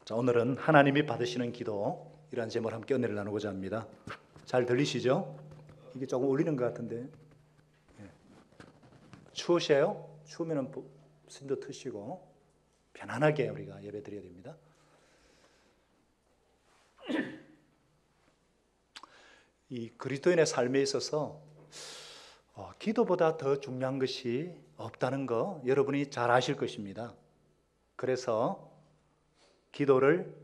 자, 오늘은 하나님이 받으시는 기도, 이라는 제목을 함께 은혜를 나누고자 합니다. 잘 들리시죠? 이게 조금 울리는 것 같은데. 추우세요? 추우면 신도 트시고 편안하게 우리가 예배 드려야 됩니다. 이 그리스도인의 삶에 있어서 기도보다 더 중요한 것이 없다는 거 여러분이 잘 아실 것입니다. 그래서 기도를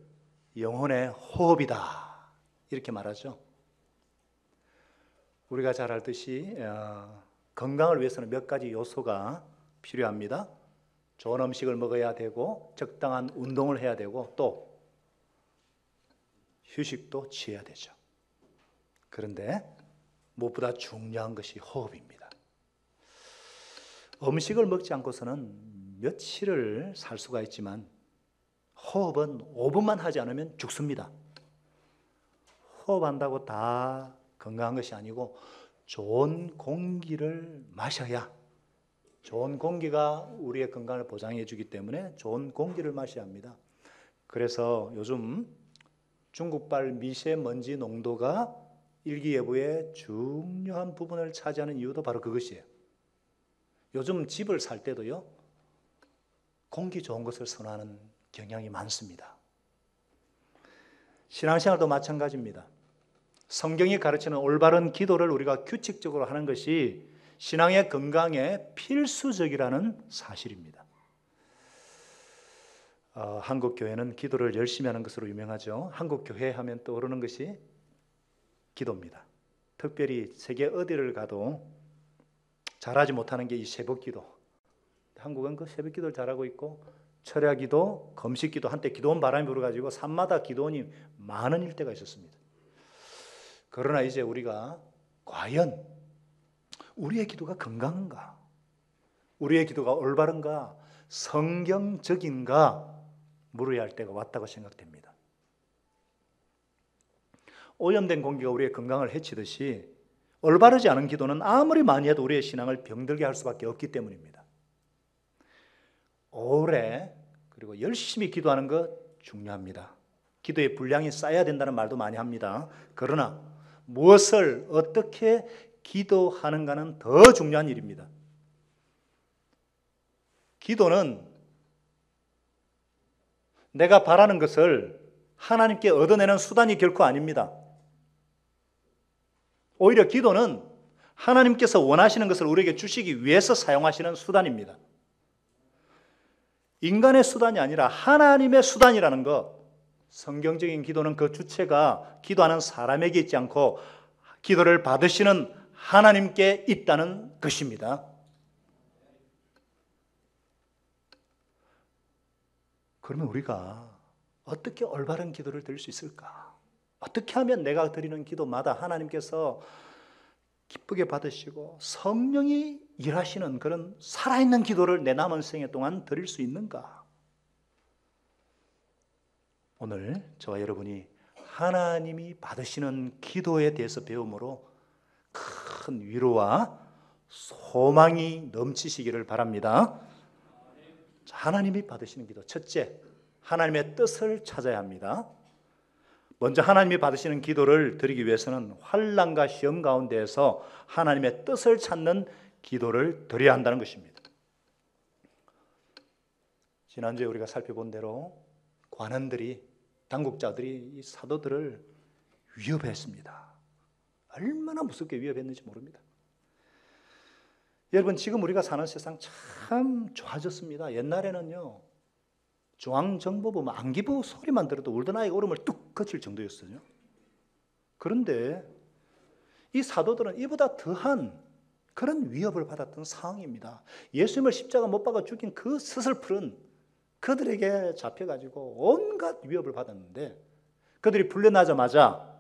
영혼의 호흡이다 이렇게 말하죠. 우리가 잘 알듯이 건강을 위해서는 몇 가지 요소가 필요합니다. 좋은 음식을 먹어야 되고 적당한 운동을 해야 되고 또 휴식도 취해야 되죠. 그런데 무엇보다 중요한 것이 호흡입니다. 음식을 먹지 않고서는 며칠을 살 수가 있지만 호흡은 5분만 하지 않으면 죽습니다. 호흡한다고 다 건강한 것이 아니고 좋은 공기를 마셔야, 좋은 공기가 우리의 건강을 보장해 주기 때문에 좋은 공기를 마셔야 합니다. 그래서 요즘 중국발 미세먼지 농도가 일기예보의 중요한 부분을 차지하는 이유도 바로 그것이에요. 요즘 집을 살 때도요, 공기 좋은 것을 선호하는 경향이 많습니다. 신앙생활도 마찬가지입니다. 성경이 가르치는 올바른 기도를 우리가 규칙적으로 하는 것이 신앙의 건강에 필수적이라는 사실입니다. 한국 교회는 기도를 열심히 하는 것으로 유명하죠. 한국 교회 하면 떠오르는 것이 기도입니다. 특별히 세계 어디를 가도 잘하지 못하는 게 이 새벽기도. 한국은 그 새벽기도를 잘하고 있고 철야기도, 금식기도, 한때 기도원 바람이 불어가지고 산마다 기도원이 많은 일대가 있었습니다. 그러나 이제 우리가 과연 우리의 기도가 건강한가? 우리의 기도가 올바른가? 성경적인가? 물어야 할 때가 왔다고 생각됩니다. 오염된 공기가 우리의 건강을 해치듯이 올바르지 않은 기도는 아무리 많이 해도 우리의 신앙을 병들게 할 수밖에 없기 때문입니다. 오래 그리고 열심히 기도하는 것 중요합니다. 기도의 분량이 쌓여야 된다는 말도 많이 합니다. 그러나 무엇을 어떻게 기도하는가는 더 중요한 일입니다. 기도는 내가 바라는 것을 하나님께 얻어내는 수단이 결코 아닙니다. 오히려 기도는 하나님께서 원하시는 것을 우리에게 주시기 위해서 사용하시는 수단입니다. 인간의 수단이 아니라 하나님의 수단이라는 것, 성경적인 기도는 그 주체가 기도하는 사람에게 있지 않고 기도를 받으시는 하나님께 있다는 것입니다. 그러면 우리가 어떻게 올바른 기도를 드릴 수 있을까? 어떻게 하면 내가 드리는 기도마다 하나님께서 기쁘게 받으시고 성령이 일하시는 그런 살아있는 기도를 내 남은 생애 동안 드릴 수 있는가? 오늘 저와 여러분이 하나님이 받으시는 기도에 대해서 배움으로 큰 위로와 소망이 넘치시기를 바랍니다. 하나님이 받으시는 기도, 첫째, 하나님의 뜻을 찾아야 합니다. 먼저 하나님이 받으시는 기도를 드리기 위해서는 환난과 시험 가운데에서 하나님의 뜻을 찾는 기도를 드려야 한다는 것입니다. 지난주에 우리가 살펴본 대로 관원들이, 당국자들이 이 사도들을 위협했습니다. 얼마나 무섭게 위협했는지 모릅니다. 여러분, 지금 우리가 사는 세상 참 좋아졌습니다. 옛날에는요, 중앙정보부, 안기부 소리만 들어도 울던 아이가 울음을 뚝 그칠 정도였어요. 그런데 이 사도들은 이보다 더한 그런 위협을 받았던 상황입니다. 예수님을 십자가 못 박아 죽인 그 스슬프른 그들에게 잡혀가지고 온갖 위협을 받았는데 그들이 풀려나자마자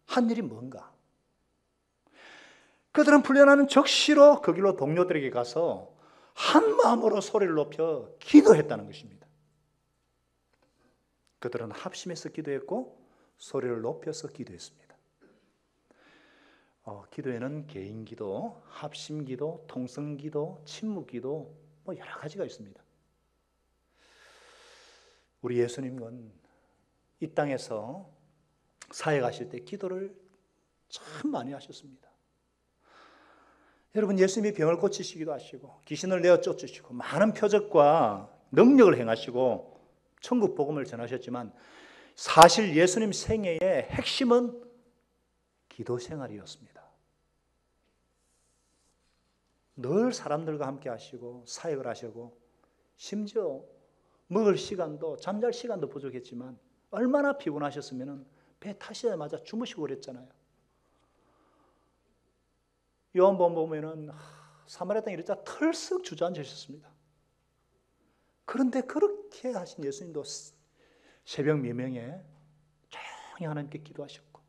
한 일이 뭔가? 그들은 풀려나는 즉시로 그 길로 동료들에게 가서 한 마음으로 소리를 높여 기도했다는 것입니다. 그들은 합심해서 기도했고 소리를 높여서 기도했습니다. 기도에는 개인기도, 합심기도, 통성기도, 침묵기도 여러 가지가 있습니다. 우리 예수님은 이 땅에서 사역하실 때 기도를 참 많이 하셨습니다. 여러분, 예수님이 병을 고치시기도 하시고 귀신을 내어 쫓으시고 많은 표적과 능력을 행하시고 천국 복음을 전하셨지만 사실 예수님 생애의 핵심은 기도 생활이었습니다. 늘 사람들과 함께 하시고 사역을 하시고 심지어 먹을 시간도 잠잘 시간도 부족했지만 얼마나 피곤하셨으면 배 타시자마자 주무시고 그랬잖아요. 요한복음 보면은 사마리아 땅에 이르자 털썩 주저앉아 있었습니다. 그런데 그렇게 하신 예수님도 새벽 미명에 조용히 하나님께 기도하셨고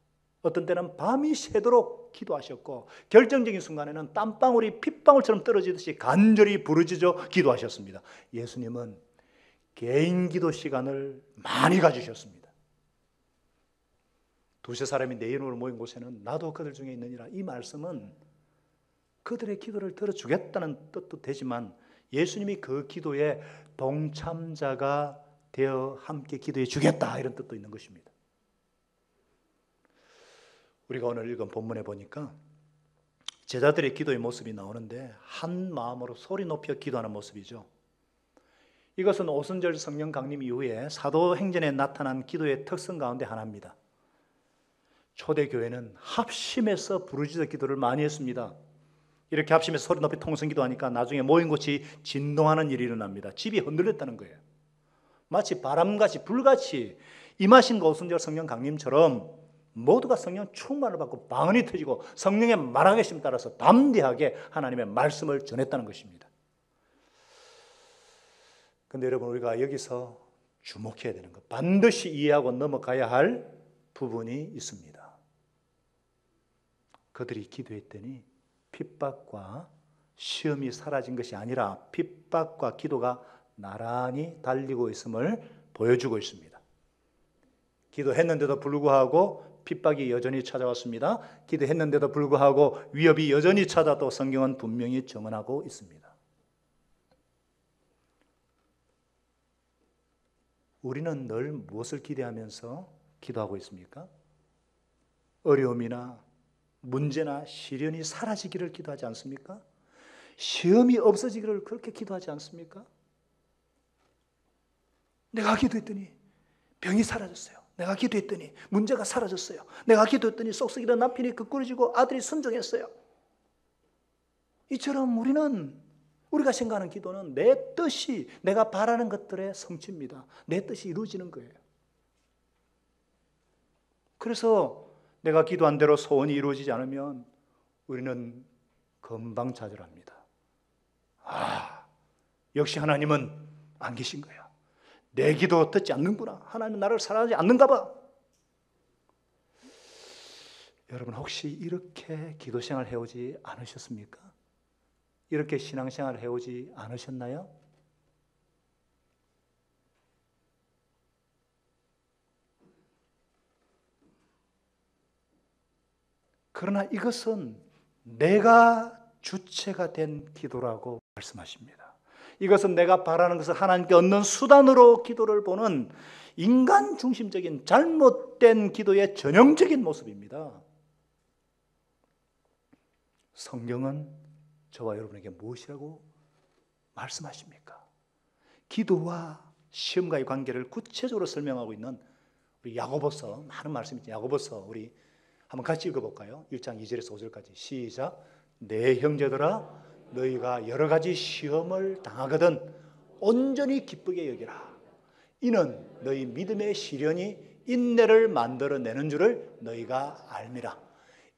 어떤 때는 밤이 새도록 기도하셨고 결정적인 순간에는 땀방울이 핏방울처럼 떨어지듯이 간절히 부르짖어 기도하셨습니다. 예수님은 개인 기도 시간을 많이 가지셨습니다. 두세 사람이 내 이름으로 모인 곳에는 나도 그들 중에 있느니라. 이 말씀은 그들의 기도를 들어주겠다는 뜻도 되지만 예수님이 그 기도에 동참자가 되어 함께 기도해 주겠다 이런 뜻도 있는 것입니다. 우리가 오늘 읽은 본문에 보니까 제자들의 기도의 모습이 나오는데 한 마음으로 소리 높여 기도하는 모습이죠. 이것은 오순절 성령 강림 이후에 사도행전에 나타난 기도의 특성 가운데 하나입니다. 초대교회는 합심해서 부르짖어 기도를 많이 했습니다. 이렇게 합심해서 소리 높이 통성 기도하니까 나중에 모인 곳이 진동하는 일이 일어납니다. 집이 흔들렸다는 거예요. 마치 바람같이 불같이 임하신 오순절 성령 강림처럼 모두가 성령 충만을 받고 방언이 터지고 성령의 말하계심 따라서 담대하게 하나님의 말씀을 전했다는 것입니다. 그런데 여러분, 우리가 여기서 주목해야 되는 것, 반드시 이해하고 넘어가야 할 부분이 있습니다. 그들이 기도했더니 핍박과 시험이 사라진 것이 아니라 핍박과 기도가 나란히 달리고 있음을 보여주고 있습니다. 기도했는데도 불구하고 핍박이 여전히 찾아왔습니다. 기도했는데도 불구하고 위협이 여전히 찾아도 성경은 분명히 증언하고 있습니다. 우리는 늘 무엇을 기대하면서 기도하고 있습니까? 어려움이나 문제나 시련이 사라지기를 기도하지 않습니까? 시험이 없어지기를 그렇게 기도하지 않습니까? 내가 기도했더니 병이 사라졌어요. 내가 기도했더니 문제가 사라졌어요. 내가 기도했더니 쏙쏙이던 남편이 거꾸러지고 아들이 순종했어요. 이처럼 우리가 생각하는 기도는 내 뜻이, 내가 바라는 것들의 성취입니다. 내 뜻이 이루어지는 거예요. 그래서 내가 기도한 대로 소원이 이루어지지 않으면 우리는 금방 좌절합니다. 역시 하나님은 안 계신 거야. 내 기도 듣지 않는구나. 하나님은 나를 사랑하지 않는가 봐. 여러분, 혹시 이렇게 기도 생활 해오지 않으셨습니까? 이렇게 신앙생활 해오지 않으셨나요? 그러나 이것은 내가 주체가 된 기도라고 말씀하십니다. 이것은 내가 바라는 것을 하나님께 얻는 수단으로 기도를 보는 인간 중심적인 잘못된 기도의 전형적인 모습입니다. 성경은 저와 여러분에게 무엇이라고 말씀하십니까? 기도와 시험과의 관계를 구체적으로 설명하고 있는 우리 야고보서, 많은 말씀이 있죠. 야고보서 우리 한번 같이 읽어볼까요? 1장 2절에서 5절까지 시작. 내 형제들아, 너희가 여러 가지 시험을 당하거든 온전히 기쁘게 여기라. 이는 너희 믿음의 시련이 인내를 만들어내는 줄을 너희가 알미라.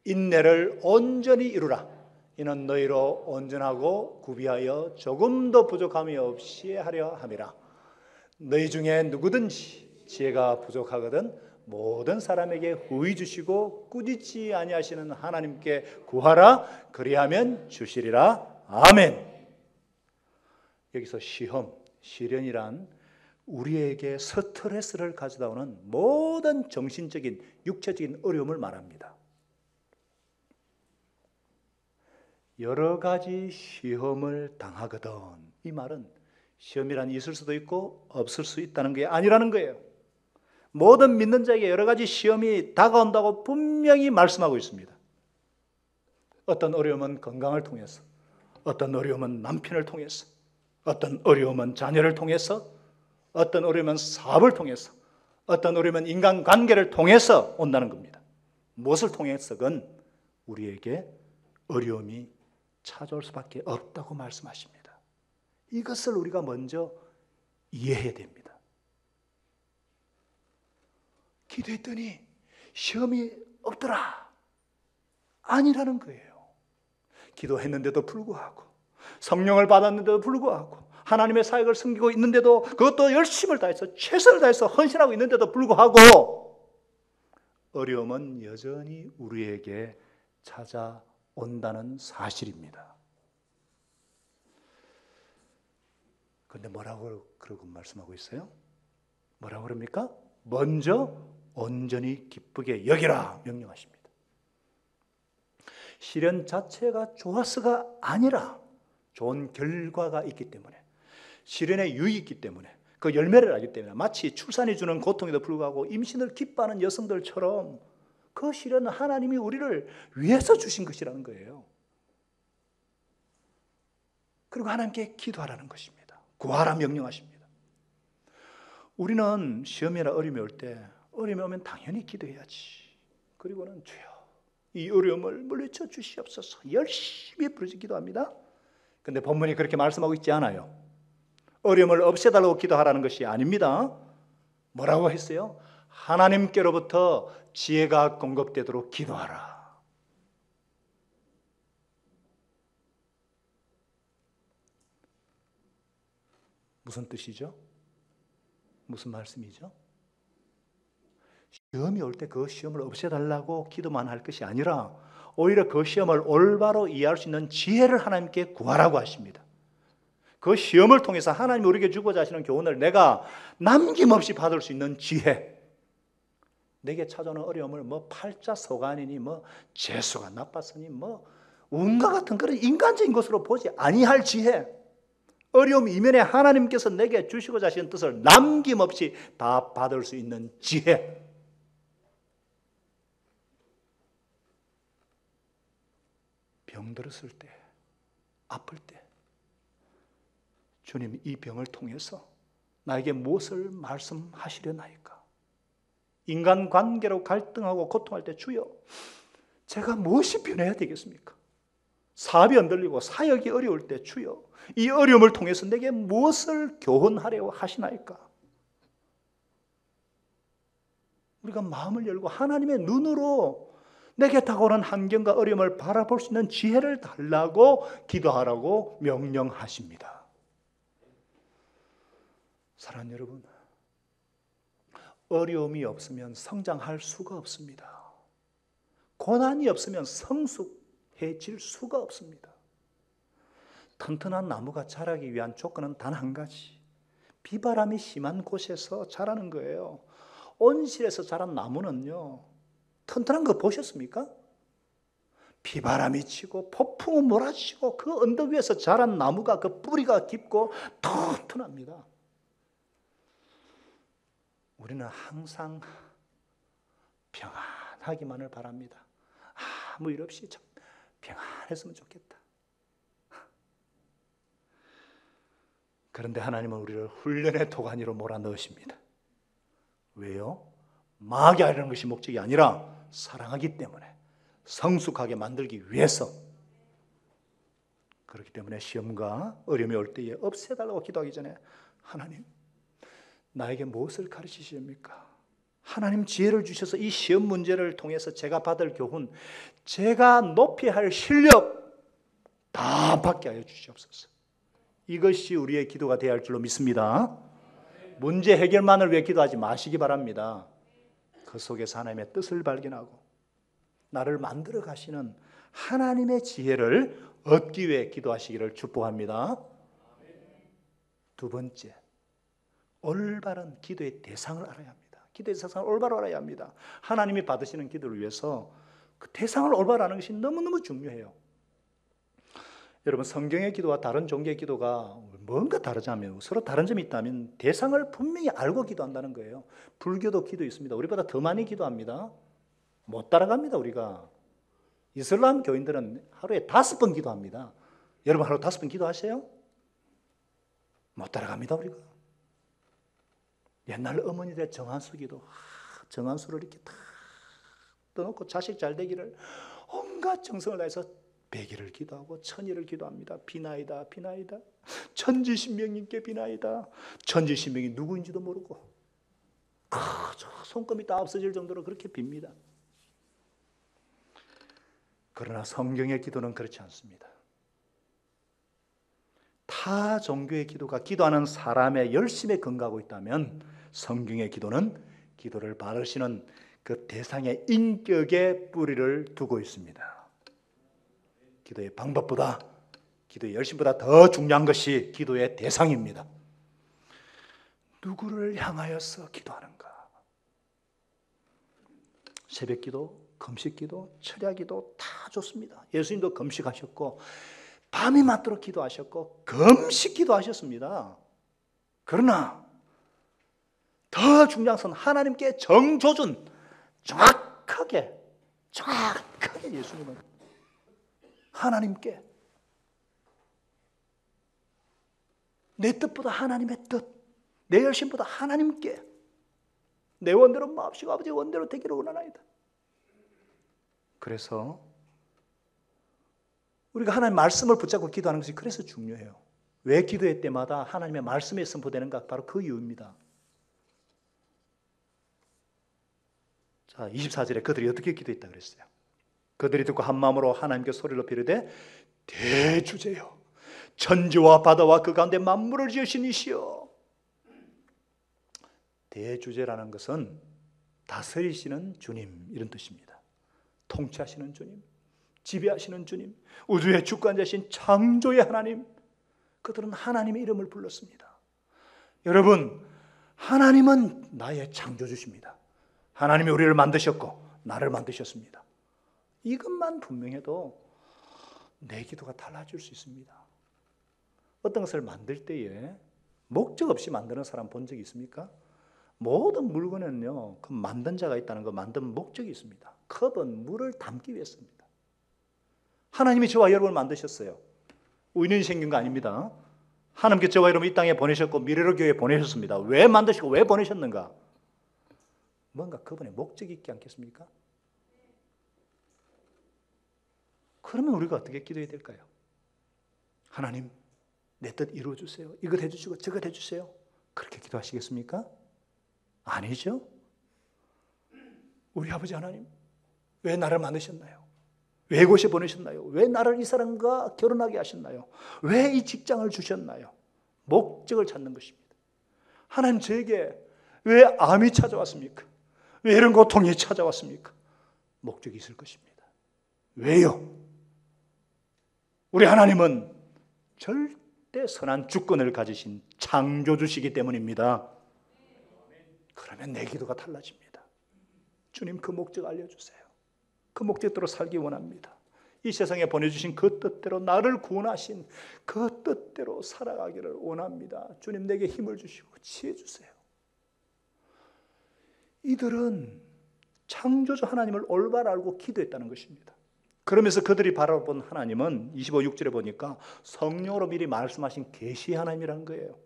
인내를 온전히 이루라. 이는 너희로 온전하고 구비하여 조금도 부족함이 없이 하려 함이라. 너희 중에 누구든지 지혜가 부족하거든 모든 사람에게 후히 주시고 꾸짖지 아니하시는 하나님께 구하라. 그리하면 주시리라. 아멘. 여기서 시험, 시련이란 우리에게 스트레스를 가져다 오는 모든 정신적인, 육체적인 어려움을 말합니다. 여러 가지 시험을 당하거든. 이 말은 시험이란 있을 수도 있고 없을 수 있다는 게 아니라는 거예요. 모든 믿는 자에게 여러 가지 시험이 다가온다고 분명히 말씀하고 있습니다. 어떤 어려움은 건강을 통해서, 어떤 어려움은 남편을 통해서, 어떤 어려움은 자녀를 통해서, 어떤 어려움은 사업을 통해서, 어떤 어려움은 인간관계를 통해서 온다는 겁니다. 무엇을 통해서건 우리에게 어려움이 찾아올 수밖에 없다고 말씀하십니다. 이것을 우리가 먼저 이해해야 됩니다. 기도했더니 시험이 없더라. 아니라는 거예요. 기도했는데도 불구하고, 성령을 받았는데도 불구하고, 하나님의 사역을 섬기고 있는데도, 그것도 열심을 다해서 최선을 다해서 헌신하고 있는데도 불구하고 어려움은 여전히 우리에게 찾아온다는 사실입니다. 그런데 뭐라고 그러고 말씀하고 있어요? 뭐라고 그럽니까? 먼저 온전히 기쁘게 여기라 명령하십니다. 시련 자체가 좋아서가 아니라 좋은 결과가 있기 때문에, 시련의 유익이 있기 때문에, 그 열매를 알기 때문에, 마치 출산이 주는 고통에도 불구하고 임신을 기뻐하는 여성들처럼 그 시련은 하나님이 우리를 위해서 주신 것이라는 거예요. 그리고 하나님께 기도하라는 것입니다. 구하라 명령하십니다. 우리는 시험이나 어려움이 올 때, 어려움이 오면 당연히 기도해야지. 그리고는 주여 이 어려움을 물리쳐 주시옵소서 열심히 부르짖어 기도합니다. 그런데 본문이 그렇게 말씀하고 있지 않아요. 어려움을 없애달라고 기도하라는 것이 아닙니다. 뭐라고 했어요? 하나님께로부터 지혜가 공급되도록 기도하라. 무슨 뜻이죠? 무슨 말씀이죠? 시험이 올 때 그 시험을 없애달라고 기도만 할 것이 아니라 오히려 그 시험을 올바로 이해할 수 있는 지혜를 하나님께 구하라고 하십니다. 그 시험을 통해서 하나님이 우리에게 주고자 하시는 교훈을 내가 남김없이 받을 수 있는 지혜, 내게 찾아오는 어려움을 팔자서간이니 재수가 나빴으니 운과 같은 그런 인간적인 것으로 보지 아니할 지혜, 어려움 이면에 하나님께서 내게 주시고자 하시는 뜻을 남김없이 다 받을 수 있는 지혜. 병들었을 때, 아플 때 주님 이 병을 통해서 나에게 무엇을 말씀하시려나이까? 인간관계로 갈등하고 고통할 때 주여 제가 무엇이 변해야 되겠습니까? 사업이 흔들리고 사역이 어려울 때 주여 이 어려움을 통해서 내게 무엇을 교훈하려고 하시나이까? 우리가 마음을 열고 하나님의 눈으로 내게 다가오는 환경과 어려움을 바라볼 수 있는 지혜를 달라고 기도하라고 명령하십니다. 사랑하는 여러분, 어려움이 없으면 성장할 수가 없습니다. 고난이 없으면 성숙해질 수가 없습니다. 튼튼한 나무가 자라기 위한 조건은 단 한 가지, 비바람이 심한 곳에서 자라는 거예요. 온실에서 자란 나무는요, 튼튼한 거 보셨습니까? 비바람이 치고 폭풍은 몰아치고 그 언덕 위에서 자란 나무가 그 뿌리가 깊고 튼튼합니다. 우리는 항상 평안하기만을 바랍니다. 아무 일 없이 좀 평안했으면 좋겠다. 그런데 하나님은 우리를 훈련의 도가니로 몰아넣으십니다. 왜요? 망하게 하려는 것이 목적이 아니라 사랑하기 때문에, 성숙하게 만들기 위해서. 그렇기 때문에 시험과 어려움이 올 때에 없애달라고 기도하기 전에 하나님 나에게 무엇을 가르치십니까? 하나님 지혜를 주셔서 이 시험 문제를 통해서 제가 받을 교훈, 제가 높여야 할 실력 다 받게 하여 주시옵소서. 이것이 우리의 기도가 되어야 할 줄로 믿습니다. 문제 해결만을 위해 기도하지 마시기 바랍니다. 그 속에서 하나님의 뜻을 발견하고 나를 만들어 가시는 하나님의 지혜를 얻기 위해 기도하시기를 축복합니다. 두 번째, 올바른 기도의 대상을 알아야 합니다. 기도의 대상을 올바로 알아야 합니다. 하나님이 받으시는 기도를 위해서 그 대상을 올바로 아는 것이 너무너무 중요해요. 여러분, 성경의 기도와 다른 종교의 기도가 뭔가 다르자면, 서로 다른 점이 있다면 대상을 분명히 알고 기도한다는 거예요. 불교도 기도 있습니다. 우리보다 더 많이 기도합니다. 못 따라갑니다. 우리가. 이슬람 교인들은 하루에 5번 기도합니다. 여러분, 하루 5번 기도하세요? 못 따라갑니다. 우리가. 옛날 어머니들의 정한수 기도, 정한수를 이렇게 다 떠놓고 자식 잘 되기를 온갖 정성을 다해서 100일을 기도하고 1000일을 기도합니다. 비나이다, 비나이다. 천지신명님께 비나이다. 천지신명이 누구인지도 모르고 저 손금이 다 없어질 정도로 그렇게 빕니다. 그러나 성경의 기도는 그렇지 않습니다. 타 종교의 기도가 기도하는 사람의 열심에 근거하고 있다면, 성경의 기도는 기도를 받으시는 그 대상의 인격에 뿌리를 두고 있습니다. 기도의 방법보다, 기도의 열심보다 더 중요한 것이 기도의 대상입니다. 누구를 향하여서 기도하는가? 새벽기도, 금식기도, 철야기도 다 좋습니다. 예수님도 금식하셨고 밤이 맞도록 기도하셨고 금식기도 하셨습니다. 그러나 더 중요한 것은 하나님께 정조준, 정확하게 예수님은 하나님께, 내 뜻보다 하나님의 뜻, 내 열심보다 하나님께, 내 원대로 마옵시고 아버지의 원대로 되기를 원하나이다. 그래서 우리가 하나님의 말씀을 붙잡고 기도하는 것이 그래서 중요해요. 왜 기도회 때마다 하나님의 말씀에 선포되는가? 바로 그 이유입니다. 자, 24절에 그들이 어떻게 기도했다 그랬어요? 그들이 듣고 한 마음으로 하나님께 소리를 높이르되 대주제여, 천지와 바다와 그 가운데 만물을 지으신 이시여. 대주제라는 것은 다스리시는 주님, 이런 뜻입니다. 통치하시는 주님, 지배하시는 주님, 우주의 주권자신 창조의 하나님. 그들은 하나님의 이름을 불렀습니다. 여러분, 하나님은 나의 창조주십니다. 하나님이 우리를 만드셨고 나를 만드셨습니다. 이것만 분명해도 내 기도가 달라질 수 있습니다. 어떤 것을 만들 때에 목적 없이 만드는 사람 본 적이 있습니까? 모든 물건에는요, 그 만든 자가 있다는 거, 만든 목적이 있습니다. 컵은 물을 담기 위해서입니다. 하나님이 저와 여러분을 만드셨어요. 우연히 생긴 거 아닙니다. 하나님께 저와 여러분 이 땅에 보내셨고 미래로 교회에 보내셨습니다. 왜 만드시고 왜 보내셨는가? 뭔가 그분의 목적이 있지 않겠습니까? 그러면 우리가 어떻게 기도해야 될까요? 하나님, 내 뜻 이루어주세요. 이것 해주시고 저것 해주세요. 그렇게 기도하시겠습니까? 아니죠. 우리 아버지 하나님, 왜 나를 만드셨나요? 왜 이곳에 보내셨나요? 왜 나를 이 사람과 결혼하게 하셨나요? 왜 이 직장을 주셨나요? 목적을 찾는 것입니다. 하나님, 저에게 왜 암이 찾아왔습니까? 왜 이런 고통이 찾아왔습니까? 목적이 있을 것입니다. 왜요? 우리 하나님은 절대 선한 주권을 가지신 창조주시기 때문입니다. 그러면 내 기도가 달라집니다. 주님, 그 목적 알려주세요. 그 목적대로 살기 원합니다. 이 세상에 보내주신 그 뜻대로, 나를 구원하신 그 뜻대로 살아가기를 원합니다. 주님, 내게 힘을 주시고 지혜 주세요. 이들은 창조주 하나님을 올바로 알고 기도했다는 것입니다. 그러면서 그들이 바라본 하나님은 25, 6절에 보니까 성령으로 미리 말씀하신 계시의 하나님이라는 거예요.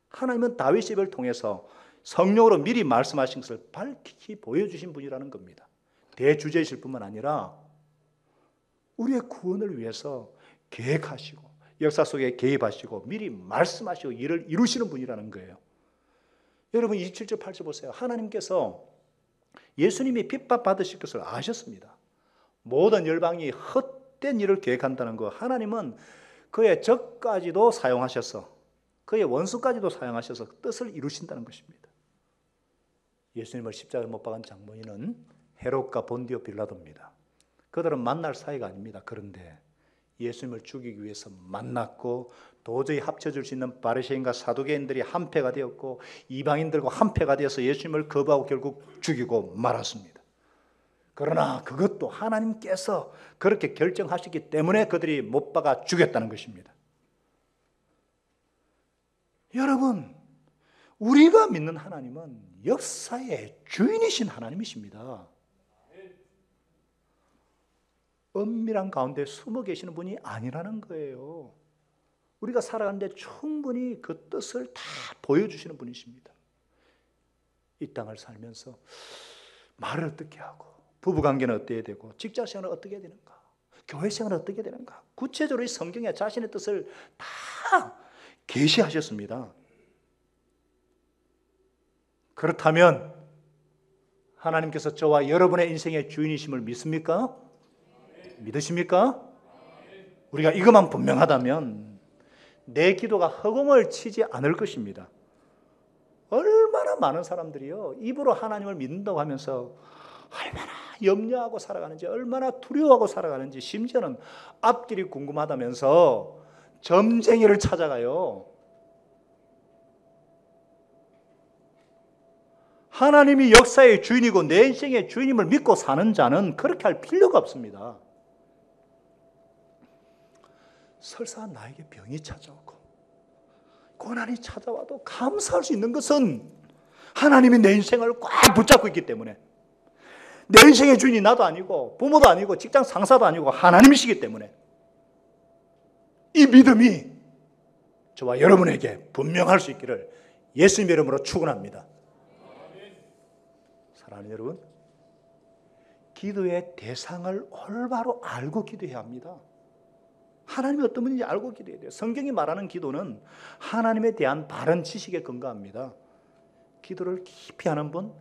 하나님은 다윗 시대를 통해서 성령으로 미리 말씀하신 것을 밝히 보여주신 분이라는 겁니다. 대주제이실 뿐만 아니라 우리의 구원을 위해서 계획하시고 역사 속에 개입하시고 미리 말씀하시고 일을 이루시는 분이라는 거예요. 여러분, 27절 8절 보세요. 하나님께서 예수님이 핍박받으실 것을 아셨습니다. 모든 열방이 헛된 일을 계획한다는 거, 하나님은 그의 적까지도 사용하셔서, 그의 원수까지도 사용하셔서 뜻을 이루신다는 것입니다. 예수님을 십자가에 못 박은 장본인은 헤롯과 본디오 빌라도입니다. 그들은 만날 사이가 아닙니다. 그런데 예수님을 죽이기 위해서 만났고, 도저히 합쳐줄 수 있는 바리새인과 사두개인들이 한패가 되었고, 이방인들과 한패가 되어서 예수님을 거부하고 결국 죽이고 말았습니다. 그러나 그것도 하나님께서 그렇게 결정하셨기 때문에 그들이 못 박아 죽였다는 것입니다. 여러분, 우리가 믿는 하나님은 역사의 주인이신 하나님이십니다. 은밀한 가운데 숨어 계시는 분이 아니라는 거예요. 우리가 살아가는데 충분히 그 뜻을 다 보여주시는 분이십니다. 이 땅을 살면서 말을 어떻게 하고, 부부관계는 어떻게 되고, 직장생활은 어떻게 되는가, 교회생활은 어떻게 되는가, 구체적으로 이 성경에 자신의 뜻을 다 계시하셨습니다. 그렇다면 하나님께서 저와 여러분의 인생의 주인이심을 믿습니까? 믿으십니까? 우리가 이것만 분명하다면 내 기도가 허공을 치지 않을 것입니다. 얼마나 많은 사람들이요, 입으로 하나님을 믿는다고 하면서 얼마나 염려하고 살아가는지, 얼마나 두려워하고 살아가는지, 심지어는 앞길이 궁금하다면서 점쟁이를 찾아가요. 하나님이 역사의 주인이고 내 인생의 주인임을 믿고 사는 자는 그렇게 할 필요가 없습니다. 설사 나에게 병이 찾아오고 고난이 찾아와도 감사할 수 있는 것은 하나님이 내 인생을 꽉 붙잡고 있기 때문에, 내 인생의 주인이 나도 아니고 부모도 아니고 직장 상사도 아니고 하나님이시기 때문에 이 믿음이 저와 여러분에게 분명할 수 있기를 예수님의 이름으로 축원합니다. 사랑하는 여러분, 기도의 대상을 올바로 알고 기도해야 합니다. 하나님이 어떤 분인지 알고 기도해야 돼요. 성경이 말하는 기도는 하나님에 대한 바른 지식에 근거합니다. 기도를 깊이 하는 분,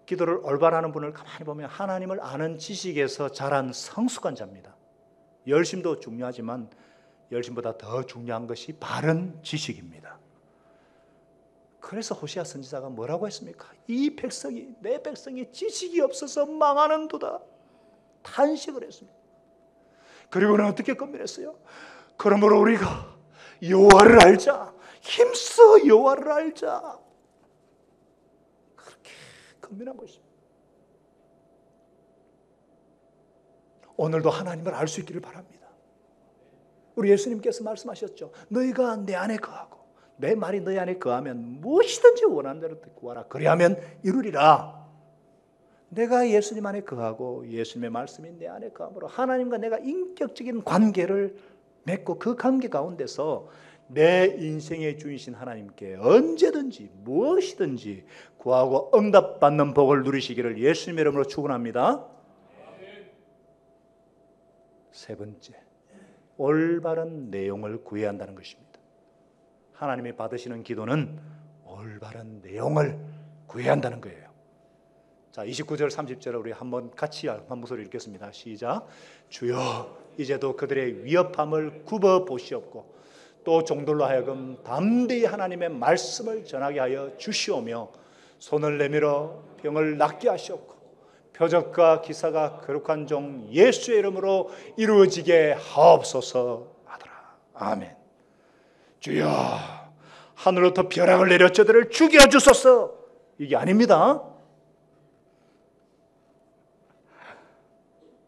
기도를 올바로 하는 분을 가만히 보면 하나님을 아는 지식에서 자란 성숙한 자입니다. 열심도 중요하지만 열심보다 더 중요한 것이 바른 지식입니다. 그래서 호시아 선지자가 뭐라고 했습니까? 이 백성이, 내 백성이 지식이 없어서 망하는도다, 탄식을 했습니다. 그리고는 어떻게 건면했어요? 그러므로 우리가 여호와를 알자, 힘써 여호와를 알자, 그렇게 건면한 것입니다. 오늘도 하나님을 알 수 있기를 바랍니다. 우리 예수님께서 말씀하셨죠. 너희가 내 안에 거하고 내 말이 너희 안에 거하면 무엇이든지 원하는 대로 구하라. 그리하면 이루리라. 내가 예수님 안에 거하고 예수님의 말씀이 내 안에 거함으로 하나님과 내가 인격적인 관계를 맺고 그 관계 가운데서 내 인생의 주인이신 하나님께 언제든지 무엇이든지 구하고 응답받는 복을 누리시기를 예수님의 이름으로 축원합니다. 세 번째, 올바른 내용을 구해야 한다는 것입니다. 하나님이 받으시는 기도는 올바른 내용을 구해야 한다는 거예요. 자, 29절 30절을 우리 한번 같이 한 목소리 읽겠습니다. 시작. 주여 이제도 그들의 위협함을 굽어 보시옵고 또 종들로 하여금 담대히 하나님의 말씀을 전하게 하여 주시오며 손을 내밀어 병을 낫게 하시옵고 표적과 기사가 거룩한 종 예수의 이름으로 이루어지게 하옵소서 하더라. 아멘. 주여 하늘로부터 벼락을 내려 저들을 죽여주소서. 이게 아닙니다.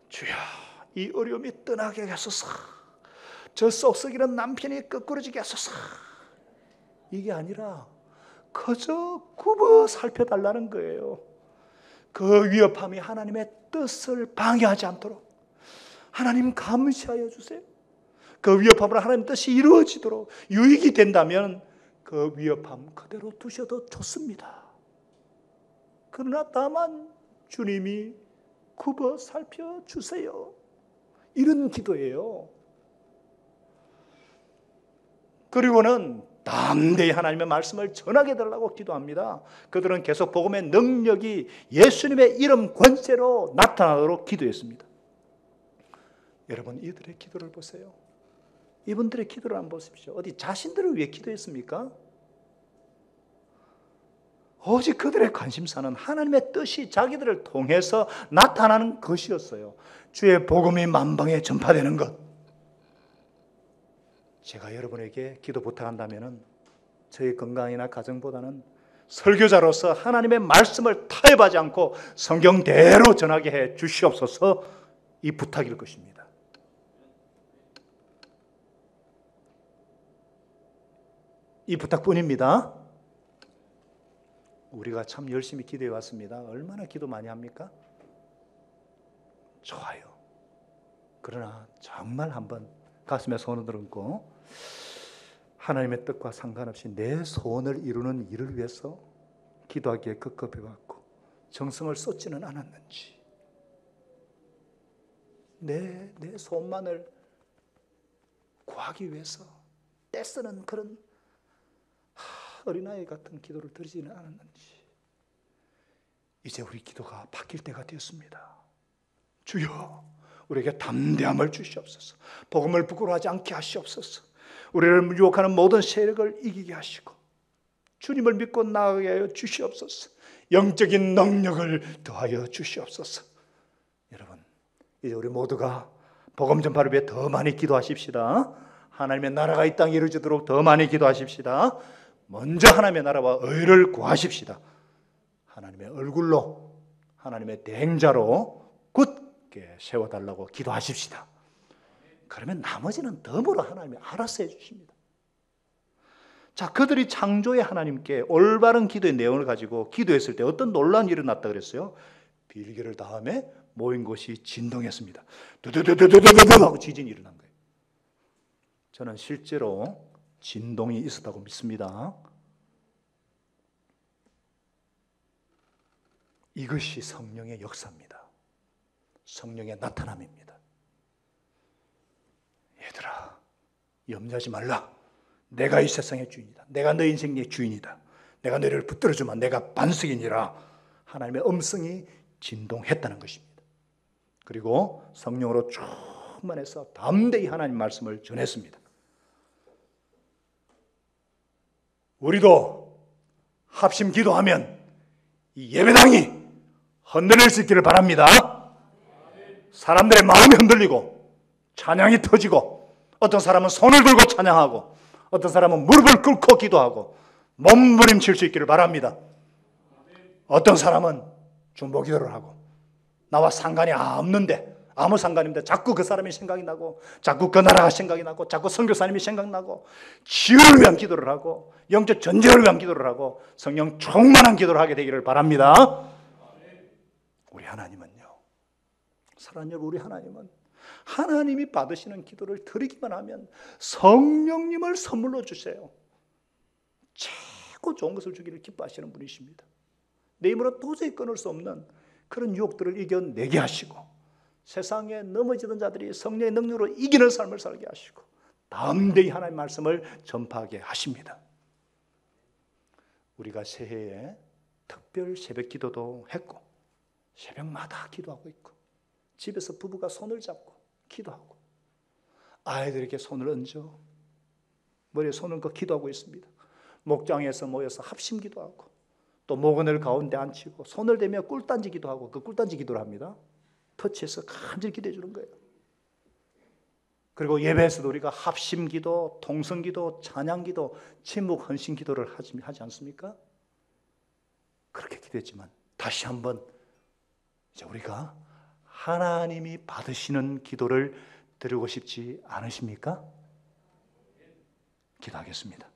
주여 이 어려움이 떠나게 하소서. 저 썩썩이는 남편이 거꾸러지게 하소서. 이게 아니라 그저 굽어 살펴달라는 거예요. 그 위협함이 하나님의 뜻을 방해하지 않도록 하나님 감시하여 주세요. 그 위협함으로 하나님 뜻이 이루어지도록 유익이 된다면 그 위협함 그대로 두셔도 좋습니다. 그러나 다만 주님이 굽어 살펴주세요. 이런 기도예요. 그리고는 담대히 하나님의 말씀을 전하게 해달라고 기도합니다. 그들은 계속 복음의 능력이 예수님의 이름 권세로 나타나도록 기도했습니다. 여러분 이들의 기도를 보세요. 이분들의 기도를 한번 보십시오. 어디 자신들을 위해 기도했습니까? 오직 그들의 관심사는 하나님의 뜻이 자기들을 통해서 나타나는 것이었어요. 주의 복음이 만방에 전파되는 것. 제가 여러분에게 기도 부탁한다면 저의 건강이나 가정보다는 설교자로서 하나님의 말씀을 타협하지 않고 성경대로 전하게 해 주시옵소서, 이 부탁일 것입니다. 이 부탁뿐입니다. 우리가 참 열심히 기도해 왔습니다. 얼마나 기도 많이 합니까? 좋아요. 그러나 정말 한번 가슴에 손을 얹고 하나님의 뜻과 상관없이 내 소원을 이루는 일을 위해서 기도하기에 급급해왔고 정성을 쏟지는 않았는지, 내 소원만을 구하기 위해서 떼쓰는 그런 어린아이 같은 기도를 드리지는 않았는지, 이제 우리 기도가 바뀔 때가 되었습니다. 주여, 우리에게 담대함을 주시옵소서. 복음을 부끄러워하지 않게 하시옵소서. 우리를 유혹하는 모든 세력을 이기게 하시고 주님을 믿고 나아가게 하여 주시옵소서. 영적인 능력을 더하여 주시옵소서. 여러분, 이제 우리 모두가 복음 전파를 위해 더 많이 기도하십시다. 하나님의 나라가 이 땅에 이루어지도록 더 많이 기도하십시다. 먼저 하나님의 나라와 의를 구하십시다. 하나님의 얼굴로, 하나님의 대행자로 굳게 세워달라고 기도하십시다. 그러면 나머지는 덤으로 하나님이 알아서 해주십니다. 자, 그들이 창조의 하나님께 올바른 기도의 내용을 가지고 기도했을 때 어떤 놀라운 일이 일어났다 그랬어요? 빌기를 다음에 모인 곳이 진동했습니다. 두두두두두두두 하고 지진이 일어난 거예요. 저는 실제로 진동이 있었다고 믿습니다. 이것이 성령의 역사입니다. 성령의 나타남입니다. 얘들아, 염려하지 말라. 내가 이 세상의 주인이다. 내가 너 인생의 주인이다. 내가 너희를 붙들어주면 내가 반석이니라. 하나님의 음성이 진동했다는 것입니다. 그리고 성령으로 충만해서 담대히 하나님 말씀을 전했습니다. 우리도 합심 기도하면 이 예배당이 흔들릴 수 있기를 바랍니다. 사람들의 마음이 흔들리고 찬양이 터지고, 어떤 사람은 손을 들고 찬양하고, 어떤 사람은 무릎을 꿇고 기도하고 몸부림칠 수 있기를 바랍니다. 어떤 사람은 중보 기도를 하고, 나와 상관이 없는데, 아무 상관인데 자꾸 그 사람이 생각이 나고, 자꾸 그 나라가 생각이 나고, 자꾸 선교사님이 생각나고, 지원을 위한 기도를 하고, 영적 전쟁을 위한 기도를 하고, 성령 충만한 기도를 하게 되기를 바랍니다. 우리 하나님은요, 사랑하는 여러분, 우리 하나님은 하나님이 받으시는 기도를 드리기만 하면 성령님을 선물로 주세요. 최고 좋은 것을 주기를 기뻐하시는 분이십니다. 내 힘으로 도저히 끊을 수 없는 그런 유혹들을 이겨내게 하시고, 세상에 넘어지던 자들이 성령의 능력으로 이기는 삶을 살게 하시고, 담대히 하나님의 말씀을 전파하게 하십니다. 우리가 새해에 특별 새벽 기도도 했고, 새벽마다 기도하고 있고, 집에서 부부가 손을 잡고 기도하고, 아이들에게 손을 얹어 머리에 손을 얹고 기도하고 있습니다. 목장에서 모여서 합심 기도하고, 또 목원을 가운데 앉히고 손을 대며 꿀단지 기도하고, 그 꿀단지 기도를 합니다. 터치해서 간절히 기도해 주는 거예요. 그리고 예배에서도 우리가 합심 기도, 통성 기도, 찬양 기도, 침묵 헌신 기도를 하지 않습니까? 그렇게 기도했지만 다시 한번 이제 우리가 하나님이 받으시는 기도를 드리고 싶지 않으십니까? 기도하겠습니다.